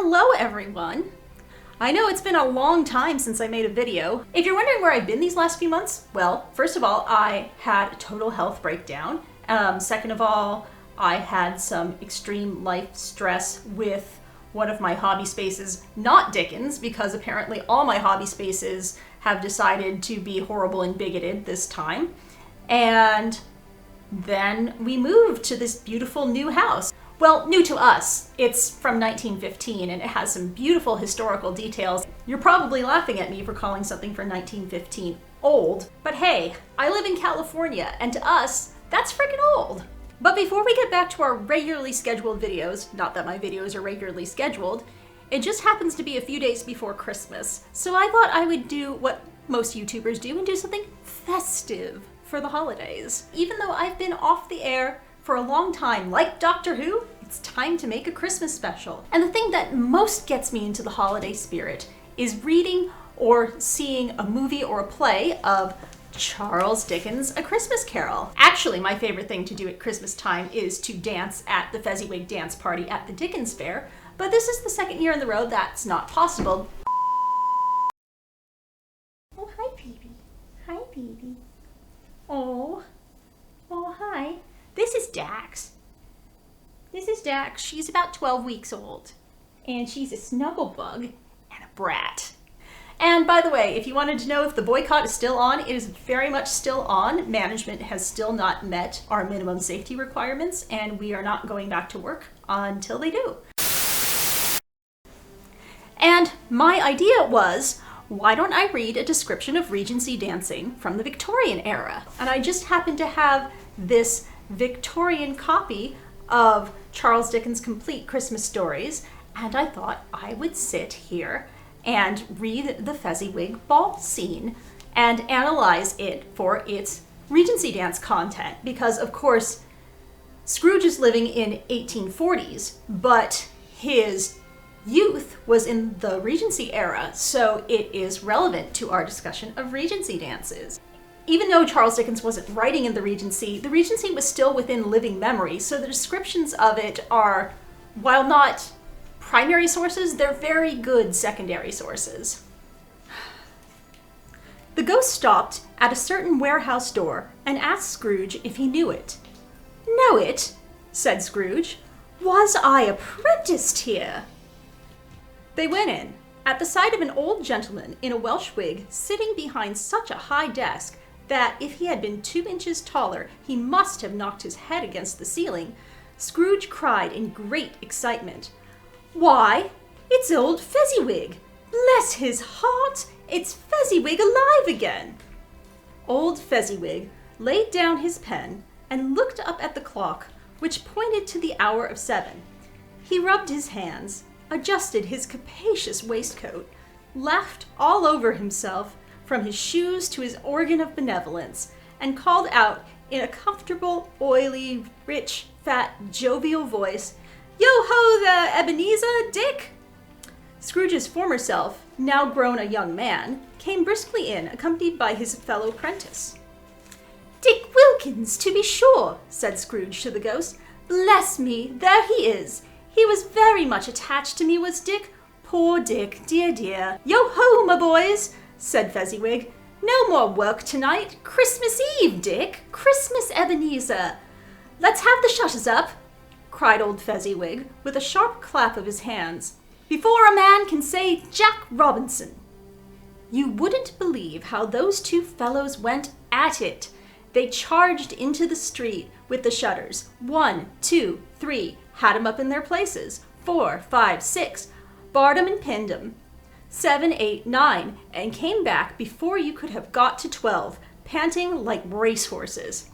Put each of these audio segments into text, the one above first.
hello everyone! I know it's been a long time since I made a video. If you're wondering where I've been these last few months, well, first of all, I had a total health breakdown. Second of all, I had some extreme life stress with one of my hobby spaces, not Dickens, because apparently all my hobby spaces have decided to be horrible and bigoted this time. And then we moved to this beautiful new house. Well, new to us. It's from 1915 and it has some beautiful historical details. You're probably laughing at me for calling something from 1915 old, but hey, I live in California and to us, that's freaking old. But before we get back to our regularly scheduled videos, not that my videos are regularly scheduled, it just happens to be a few days before Christmas. So I thought I would do what most YouTubers do and do something festive for the holidays. Even though I've been off the air for a long time, like Doctor Who, it's time to make a Christmas special. And the thing that most gets me into the holiday spirit is reading or seeing a movie or a play of Charles Dickens' A Christmas Carol. Actually, my favorite thing to do at Christmas time is to dance at the Fezziwig dance party at the Dickens Fair, but this is the second year in a row that's not possible. Oh, hi, baby. Hi, baby. Oh, hi. This is Dax. This is Dax. She's about 12 weeks old. And she's a snuggle bug and a brat. And by the way, if you wanted to know if the boycott is still on, it is very much still on. Management has still not met our minimum safety requirements, and we are not going back to work until they do. And my idea was, why don't I read a description of Regency Dancing from the Victorian era? And I just happened to have this Victorian copy of Charles Dickens' complete Christmas stories, and I thought I would sit here and read the Fezziwig Ball scene and analyze it for its Regency dance content, because of course Scrooge is living in 1840s, but his youth was in the Regency era, so it is relevant to our discussion of Regency dances. Even though Charles Dickens wasn't writing in the Regency was still within living memory, so the descriptions of it are, while not primary sources, they're very good secondary sources. The ghost stopped at a certain warehouse door and asked Scrooge if he knew it. "Know it?" said Scrooge. "Was I apprenticed here?" They went in, at the sight of an old gentleman in a Welsh wig sitting behind such a high desk that if he had been 2 inches taller, he must have knocked his head against the ceiling. Scrooge cried in great excitement, "Why, it's old Fezziwig! Bless his heart, it's Fezziwig alive again!" Old Fezziwig laid down his pen and looked up at the clock, which pointed to the hour of 7. He rubbed his hands, adjusted his capacious waistcoat, laughed all over himself, from his shoes to his organ of benevolence, and called out in a comfortable, oily, rich, fat, jovial voice, "Yo-ho there, Ebenezer, Dick!" Scrooge's former self, now grown a young man, came briskly in, accompanied by his fellow prentice. "Dick Wilkins, to be sure," said Scrooge to the ghost. "Bless me, there he is. He was very much attached to me, was Dick. Poor Dick, dear, dear. Yo-ho, my boys!" said Fezziwig. "No more work tonight. Christmas Eve, Dick. Christmas, Ebenezer. Let's have the shutters up," cried old Fezziwig, with a sharp clap of his hands, "before a man can say Jack Robinson." You wouldn't believe how those two fellows went at it. They charged into the street with the shutters. 1, 2, 3, had 'em up in their places. 4, 5, 6, barred 'em and pinned 'em. 7, 8, 9, and came back before you could have got to 12, panting like racehorses.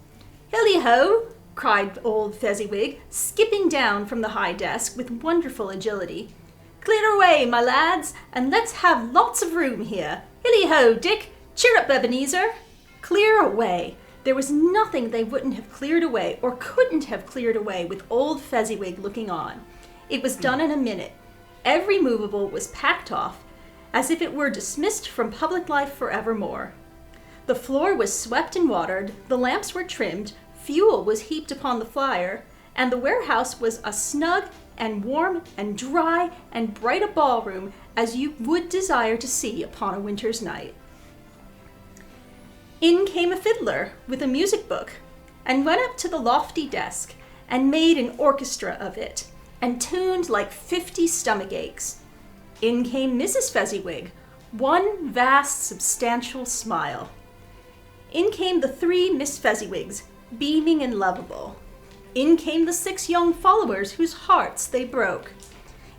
"Hilly-ho!" cried old Fezziwig, skipping down from the high desk with wonderful agility. "Clear away, my lads, and let's have lots of room here. Hilly-ho, Dick! Cheer up, Ebenezer!" Clear away! There was nothing they wouldn't have cleared away, or couldn't have cleared away, with old Fezziwig looking on. It was done in a minute. Every movable was packed off, as if it were dismissed from public life forevermore. The floor was swept and watered, the lamps were trimmed, fuel was heaped upon the fire, and the warehouse was a snug, and warm and dry and bright a ballroom as you would desire to see upon a winter's night. In came a fiddler with a music book, and went up to the lofty desk, and made an orchestra of it, and tuned like 50 stomach aches. In came Mrs. Fezziwig, one vast substantial smile. In came the 3 Miss Fezziwigs, beaming and lovable. In came the 6 young followers whose hearts they broke.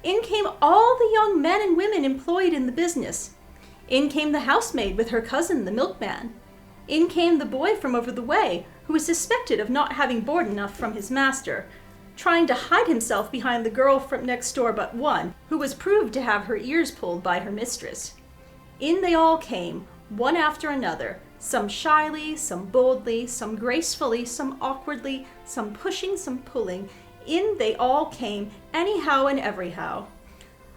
In came all the young men and women employed in the business. In came the housemaid with her cousin, the milkman. In came the boy from over the way, who was suspected of not having board enough from his master, trying to hide himself behind the girl from next door but one, who was proved to have her ears pulled by her mistress. In they all came, one after another, some shyly, some boldly, some gracefully, some awkwardly, some pushing, some pulling. In they all came, anyhow and everyhow.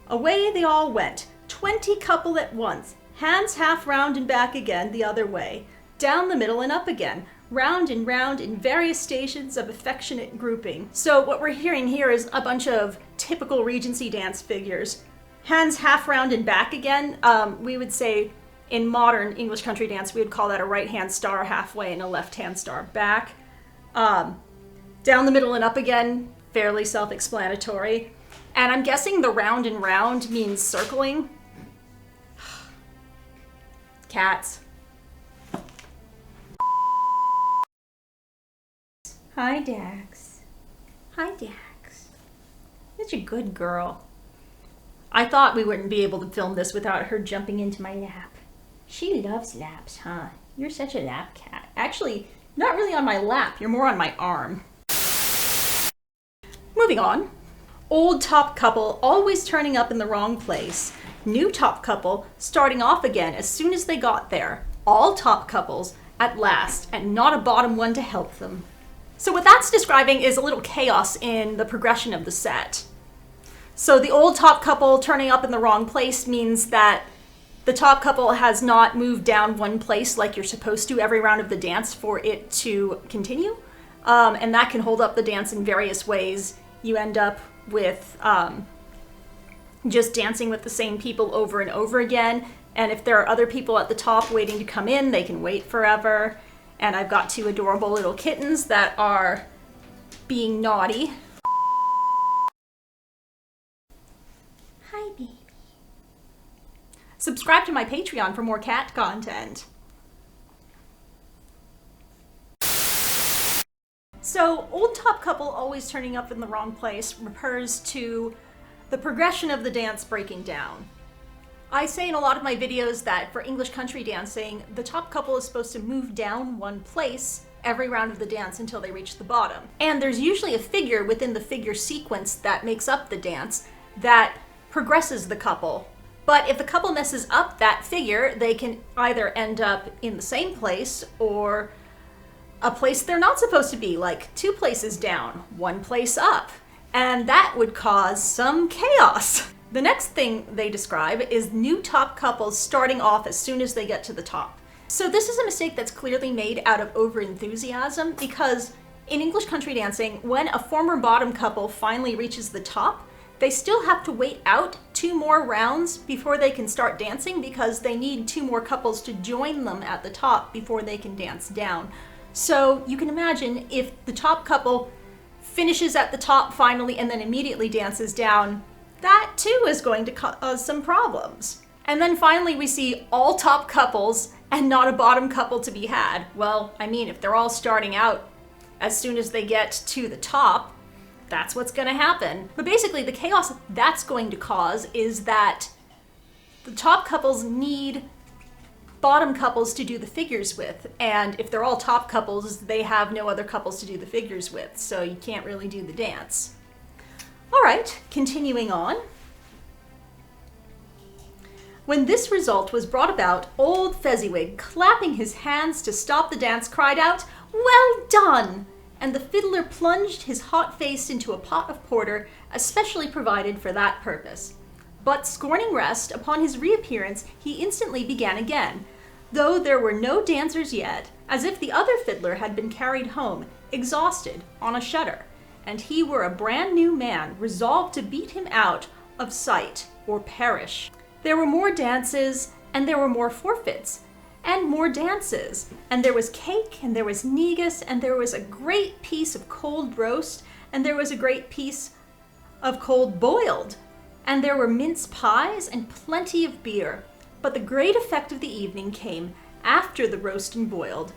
Away they all went, 20 couple at once, hands half round and back again the other way, down the middle and up again, round in various stations of affectionate grouping. So what we're hearing here is a bunch of typical Regency dance figures. Hands half round and back again, we would say in modern English country dance, we would call that a right-hand star halfway and a left-hand star back. Down the middle and up again, fairly self-explanatory. And I'm guessing the round and round means circling. Cats. Hi, Dax. Hi, Dax. Such a good girl. I thought we wouldn't be able to film this without her jumping into my lap. She loves laps, huh? You're such a lap cat. Actually, not really on my lap. You're more on my arm. Moving on. Old top couple always turning up in the wrong place. New top couple starting off again as soon as they got there. All top couples at last, and not a bottom one to help them. So what that's describing is a little chaos in the progression of the set. So the old top couple turning up in the wrong place means that the top couple has not moved down one place like you're supposed to every round of the dance for it to continue. And that can hold up the dance in various ways. You end up with just dancing with the same people over and over again. And if there are other people at the top waiting to come in, they can wait forever. And I've got 2 adorable little kittens that are being naughty. Hi, baby. Subscribe to my Patreon for more cat content. So, old top couple always turning up in the wrong place refers to the progression of the dance breaking down. I say in a lot of my videos that for English country dancing, the top couple is supposed to move down one place every round of the dance until they reach the bottom. And there's usually a figure within the figure sequence that makes up the dance that progresses the couple. But if the couple messes up that figure, they can either end up in the same place or a place they're not supposed to be, like 2 places down, 1 place up. And that would cause some chaos. The next thing they describe is new top couples starting off as soon as they get to the top. So this is a mistake that's clearly made out of overenthusiasm, because in English country dancing, when a former bottom couple finally reaches the top, they still have to wait out 2 more rounds before they can start dancing, because they need 2 more couples to join them at the top before they can dance down. So you can imagine if the top couple finishes at the top finally and then immediately dances down, that too is going to cause some problems. And then finally we see all top couples and not a bottom couple to be had. Well, I mean, if they're all starting out as soon as they get to the top, that's what's going to happen. But basically the chaos that's going to cause is that the top couples need bottom couples to do the figures with, and if they're all top couples, they have no other couples to do the figures with, so you can't really do the dance. All right, continuing on. When this result was brought about, old Fezziwig, clapping his hands to stop the dance, cried out, "Well done!" And the fiddler plunged his hot face into a pot of porter, especially provided for that purpose. But scorning rest, upon his reappearance, he instantly began again, though there were no dancers yet, as if the other fiddler had been carried home, exhausted, on a shutter. and he were a brand new man, resolved to beat him out of sight or perish. There were more dances, and there were more forfeits, and more dances, and there was cake, and there was negus, and there was a great piece of cold roast, and there was a great piece of cold boiled, and there were mince pies and plenty of beer. But the great effect of the evening came after the roast and boiled,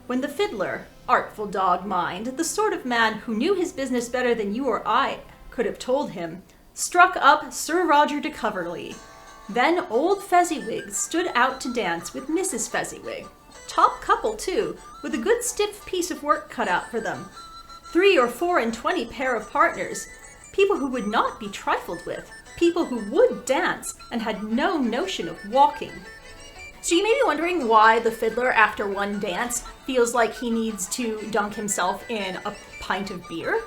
when the fiddler, artful dog mind, the sort of man who knew his business better than you or I could have told him, struck up Sir Roger de Coverley. Then old Fezziwig stood out to dance with Mrs. Fezziwig. Top couple, too, with a good stiff piece of work cut out for them. 3 or 4 and 20 pair of partners, people who would not be trifled with, people who would dance and had no notion of walking. So you may be wondering why the fiddler, after one dance, feels like he needs to dunk himself in a pint of beer.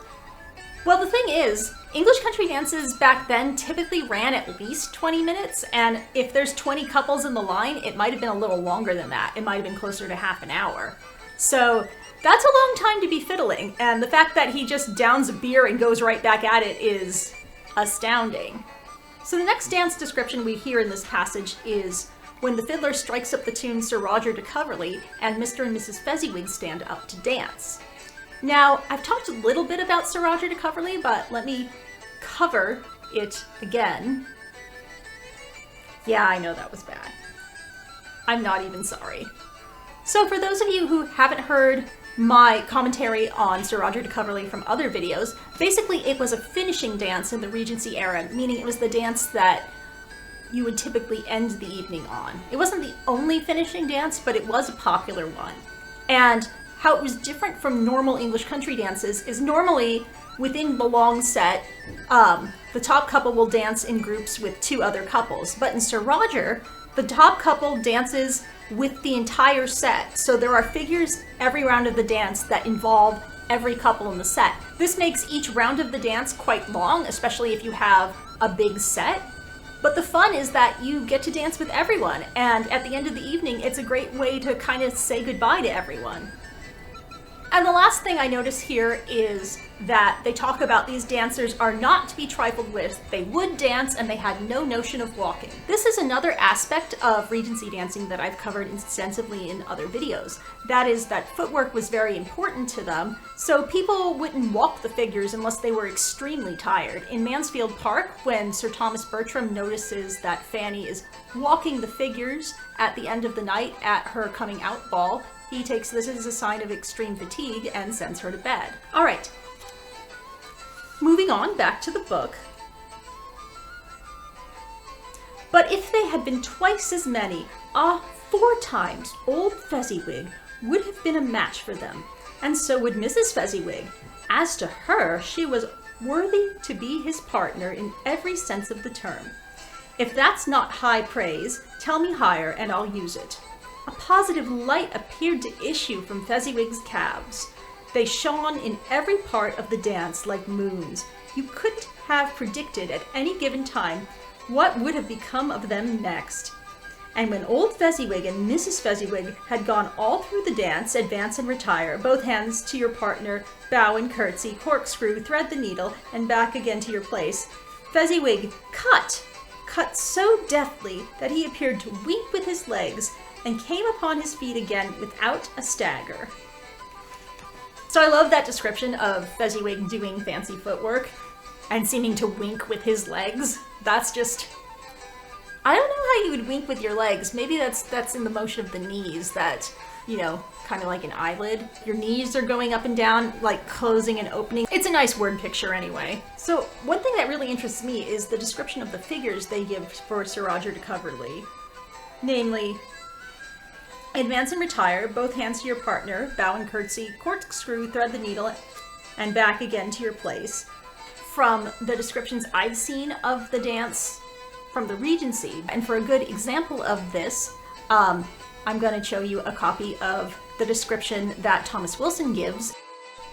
Well, the thing is, English country dances back then typically ran at least 20 minutes, and if there's 20 couples in the line, it might have been a little longer than that. It might have been closer to half an hour. So that's a long time to be fiddling, and the fact that he just downs a beer and goes right back at it is astounding. So the next dance description we hear in this passage is when the fiddler strikes up the tune Sir Roger de Coverley and Mr. and Mrs. Fezziwig stand up to dance. Now, I've talked a little bit about Sir Roger de Coverley, but let me cover it again. Yeah, I know that was bad. I'm not even sorry. So for those of you who haven't heard my commentary on Sir Roger de Coverley from other videos, basically it was a finishing dance in the Regency era, meaning it was the dance that you would typically end the evening on. It wasn't the only finishing dance, but it was a popular one. And how it was different from normal English country dances is normally within the long set, the top couple will dance in groups with 2 other couples. But in Sir Roger, the top couple dances with the entire set. So there are figures every round of the dance that involve every couple in the set. This makes each round of the dance quite long, especially if you have a big set. But the fun is that you get to dance with everyone, and at the end of the evening, it's a great way to kind of say goodbye to everyone. And the last thing I notice here is that they talk about these dancers are not to be trifled with. They would dance and they had no notion of walking. This is another aspect of Regency dancing that I've covered extensively in other videos. That is that footwork was very important to them, so people wouldn't walk the figures unless they were extremely tired. In Mansfield Park, when Sir Thomas Bertram notices that Fanny is walking the figures at the end of the night at her coming out ball, he takes this as a sign of extreme fatigue and sends her to bed. All right, moving on back to the book. But if they had been twice as many, 4 times, old Fezziwig would have been a match for them, and so would Mrs. Fezziwig. As to her, she was worthy to be his partner in every sense of the term. If that's not high praise, tell me higher and I'll use it. A positive light appeared to issue from Fezziwig's calves. They shone in every part of the dance like moons. You couldn't have predicted at any given time what would have become of them next. And when old Fezziwig and Mrs. Fezziwig had gone all through the dance, advance and retire, both hands to your partner, bow and curtsy, corkscrew, thread the needle, and back again to your place, Fezziwig cut so deftly that he appeared to wink with his legs, and came upon his feet again without a stagger. So I love that description of Fezziwig doing fancy footwork and seeming to wink with his legs. That's just, I don't know how you would wink with your legs. Maybe that's in the motion of the knees, that, you know, kind of like an eyelid. Your knees are going up and down, like closing and opening. It's a nice word picture anyway. So one thing that really interests me is the description of the figures they give for Sir Roger de Coverley. Namely, advance and retire, both hands to your partner, bow and curtsy, corkscrew, thread the needle, and back again to your place. From the descriptions I've seen of the dance from the Regency, and for a good example of this, I'm going to show you a copy of the description that Thomas Wilson gives.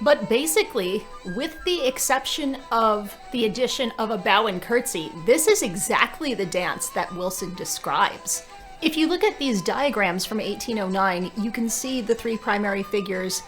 But basically, with the exception of the addition of a bow and curtsy, this is exactly the dance that Wilson describes. If you look at these diagrams from 1809, you can see the 3 primary figures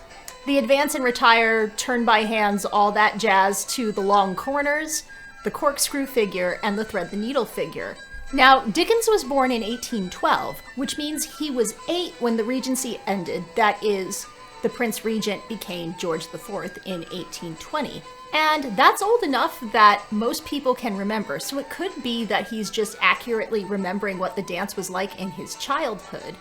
The advance and retire, turn by hands, all that jazz to the long corners, the corkscrew figure, and the thread the needle figure. Now, Dickens was born in 1812, which means he was 8 when the Regency ended. That is, the Prince Regent became George IV in 1820. And that's old enough that most people can remember, so it could be that he's just accurately remembering what the dance was like in his childhood.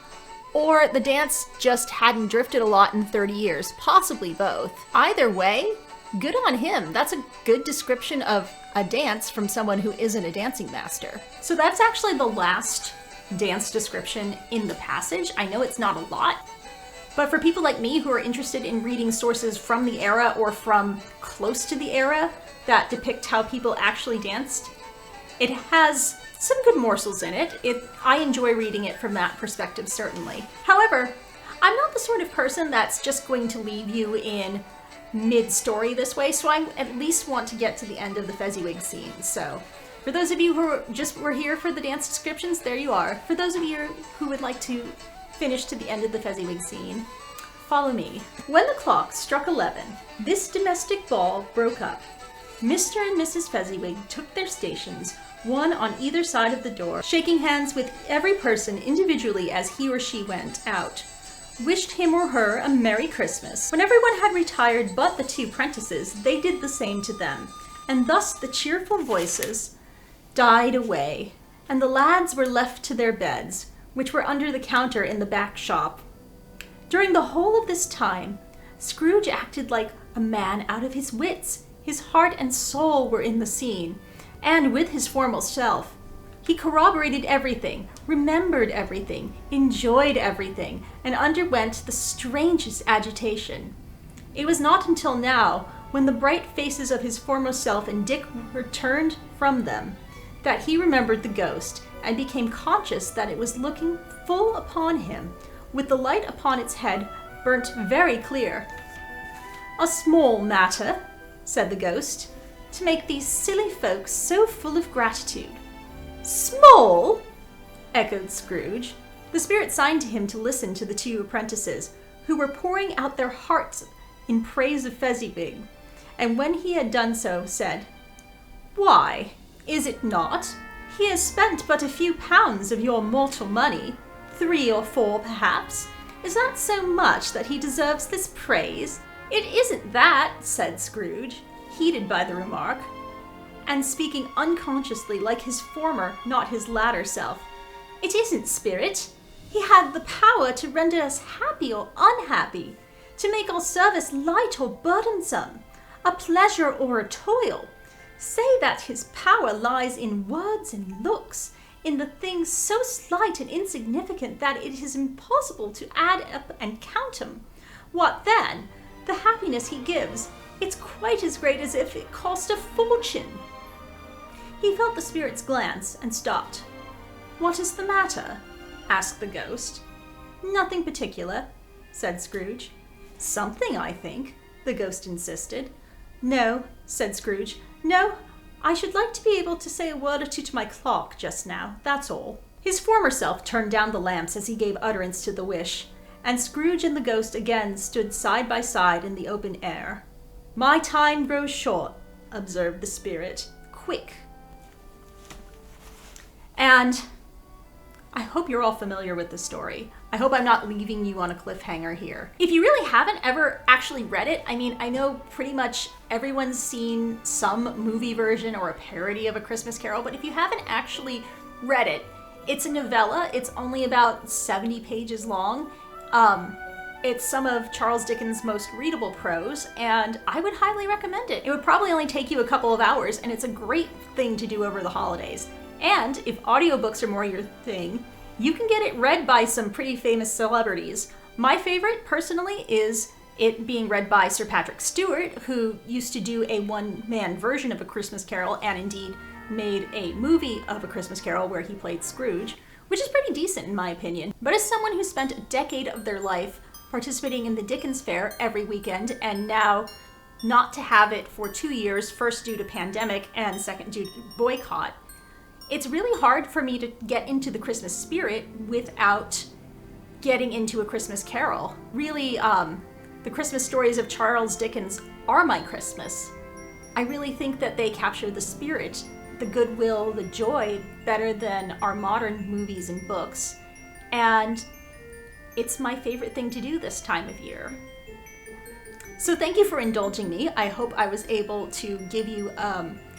Or the dance just hadn't drifted a lot in 30 years, possibly both. Either way, good on him. That's a good description of a dance from someone who isn't a dancing master. So that's actually the last dance description in the passage. I know it's not a lot, but for people like me who are interested in reading sources from the era or from close to the era that depict how people actually danced, it has some good morsels in it. I enjoy reading it from that perspective, certainly. However, I'm not the sort of person that's just going to leave you in mid-story this way, so I at least want to get to the end of the Fezziwig scene. So, for those of you who were here for the dance descriptions, there you are. For those of you who would like to finish to the end of the Fezziwig scene, follow me. When the clock struck 11, this domestic ball broke up. Mr. and Mrs. Fezziwig took their stations, one on either side of the door, shaking hands with every person individually as he or she went out, wished him or her a Merry Christmas. When everyone had retired but the 2 prentices, they did the same to them, and thus the cheerful voices died away, and the lads were left to their beds, which were under the counter in the back shop. During the whole of this time, Scrooge acted like a man out of his wits. His heart and soul were in the scene, and with his formal self, he corroborated everything, remembered everything, enjoyed everything, and underwent the strangest agitation. It was not until now, when the bright faces of his foremost self and Dick were turned from them, that he remembered the ghost, and became conscious that it was looking full upon him, with the light upon its head burnt very clear. "A small matter," said the ghost, "to make these silly folks so full of gratitude." "Small?" echoed Scrooge. The spirit signed to him to listen to the 2 apprentices, who were pouring out their hearts in praise of Fezziwig, and when he had done so, said, "Why, is it not? He has spent but a few pounds of your mortal money, 3 or 4 perhaps. Is that so much that he deserves this praise?" "It isn't that," said Scrooge, heated by the remark, and speaking unconsciously like his former, not his latter self. "It isn't, spirit. He had the power to render us happy or unhappy, to make our service light or burdensome, a pleasure or a toil. Say that his power lies in words and looks, in the things so slight and insignificant that it is impossible to add up and count 'em. What then? The happiness he gives, it's quite as great as if it cost a fortune." He felt the spirit's glance and stopped. "What is the matter?" asked the ghost. "Nothing particular," said Scrooge. "Something, I think," the ghost insisted. "No," said Scrooge. "No, I should like to be able to say a word or 2 to my clock just now, that's all." His former self turned down the lamps as he gave utterance to the wish, and Scrooge and the ghost again stood side by side in the open air. "My time grows short," observed the spirit. "Quick." And I hope you're all familiar with the story. I hope I'm not leaving you on a cliffhanger here. If you really haven't ever actually read it, I mean, I know pretty much everyone's seen some movie version or a parody of A Christmas Carol, but if you haven't actually read it, it's a novella. It's only about 70 pages long. It's some of Charles Dickens' most readable prose, and I would highly recommend it. It would probably only take you a couple of hours, and it's a great thing to do over the holidays. And if audiobooks are more your thing, you can get it read by some pretty famous celebrities. My favorite, personally, is it being read by Sir Patrick Stewart, who used to do a one-man version of A Christmas Carol, and indeed made a movie of A Christmas Carol where he played Scrooge, which is pretty decent in my opinion. But as someone who spent a decade of their life participating in the Dickens Fair every weekend, and now not to have it for 2 years, first due to pandemic and second due to boycott, it's really hard for me to get into the Christmas spirit without getting into A Christmas Carol. Really, The Christmas stories of Charles Dickens are my Christmas. I really think that they capture the spirit, the goodwill, the joy better than our modern movies and books. And it's my favorite thing to do this time of year. So thank you for indulging me. I hope I was able to give you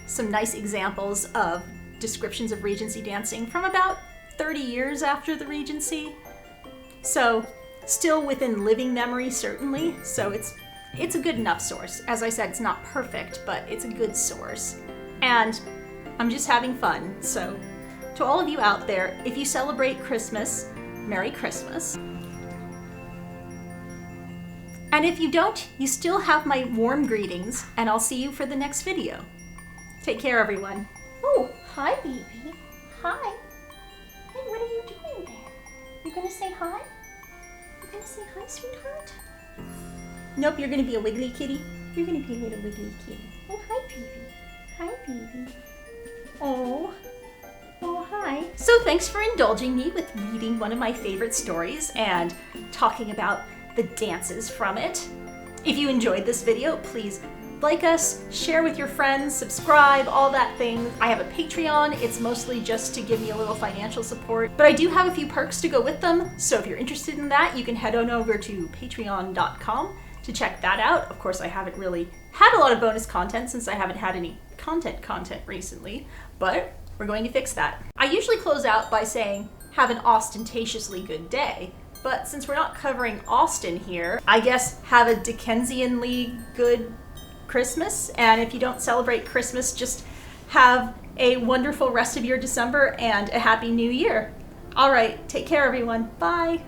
some nice examples of descriptions of Regency dancing from about 30 years after the Regency. So still within living memory, certainly. So it's a good enough source. As I said, it's not perfect, but it's a good source. And I'm just having fun. So to all of you out there, if you celebrate Christmas, Merry Christmas. And if you don't, you still have my warm greetings, and I'll see you for the next video. Take care, everyone. Oh, hi, baby. Hi. Hey, what are you doing there? You gonna say hi? You gonna say hi, sweetheart? Nope, you're gonna be a wiggly kitty. You're gonna be a little wiggly kitty. Oh, hi, baby. Hi, baby. Oh. Oh, hi. So thanks for indulging me with reading one of my favorite stories and talking about the dances from it. If you enjoyed this video, please like us, share with your friends, subscribe, all that thing. I have a Patreon. It's mostly just to give me a little financial support, but I do have a few perks to go with them. So if you're interested in that, you can head on over to patreon.com to check that out. Of course, I haven't really had a lot of bonus content since I haven't had any content recently, but we're going to fix that. I usually close out by saying, have an ostentatiously good day. But since we're not covering Austen here, I guess have a Dickensianly good Christmas. And if you don't celebrate Christmas, just have a wonderful rest of your December and a happy new year. All right, take care, everyone. Bye.